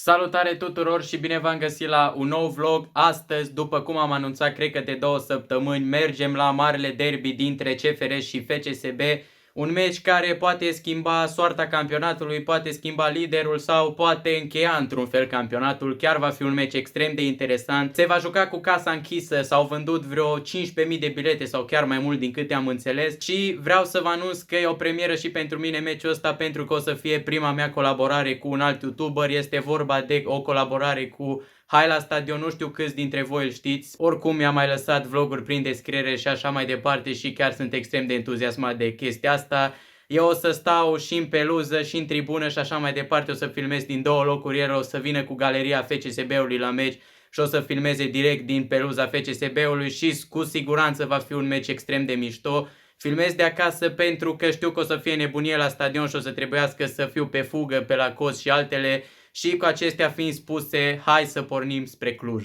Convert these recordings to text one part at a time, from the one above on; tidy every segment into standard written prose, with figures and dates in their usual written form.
Salutare tuturor și bine v-am găsit la un nou vlog. Astăzi, după cum am anunțat, cred că de 2 săptămâni, mergem la marele derby dintre CFR și FCSB. Un meci care poate schimba soarta campionatului, poate schimba liderul sau poate încheia într-un fel campionatul. Chiar va fi un meci extrem de interesant. Se va juca cu casa închisă, s-au vândut vreo 15.000 de bilete sau chiar mai mult din câte am înțeles. Și vreau să vă anunț că e o premieră și pentru mine meciul ăsta, pentru că o să fie prima mea colaborare cu un alt YouTuber. Este vorba de o colaborare cu Hai la Stadion, nu știu câți dintre voi îl știți. Oricum mi-a mai lăsat vloguri prin descriere și așa mai departe și chiar sunt extrem de entuziasmat de chestia asta. Eu o să stau și în peluză și în tribună și așa mai departe, o să filmez din 2 locuri, el o să vină cu galeria FCSB-ului la meci și o să filmeze direct din peluza FCSB-ului și cu siguranță va fi un meci extrem de mișto. Filmez de acasă pentru că știu că o să fie nebunie la stadion și o să trebuiască să fiu pe fugă pe la cost și altele. Și cu acestea fiind spuse, hai să pornim spre Cluj.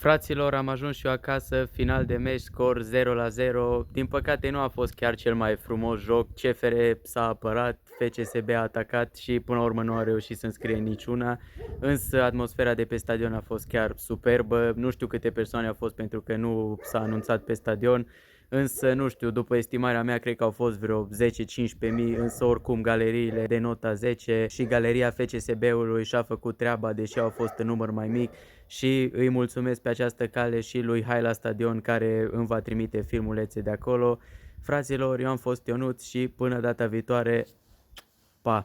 Fraților, am ajuns și eu acasă, final de meci, scor 0-0. Din păcate nu a fost chiar cel mai frumos joc. CFR s-a apărat, FCSB a atacat și până la urmă nu a reușit să înscrie niciuna. Însă atmosfera de pe stadion a fost chiar superbă. Nu știu câte persoane au fost pentru că nu s-a anunțat pe stadion. Însă, nu știu, după estimarea mea, cred că au fost vreo 10-15 mii, însă oricum galeriile de nota 10 și galeria FCSB-ului și-a făcut treaba, deși au fost în număr mai mic, și îi mulțumesc pe această cale și lui Hai la Stadion care îmi va trimite filmulețe de acolo. Fraților, eu am fost Ionuț și până data viitoare, pa!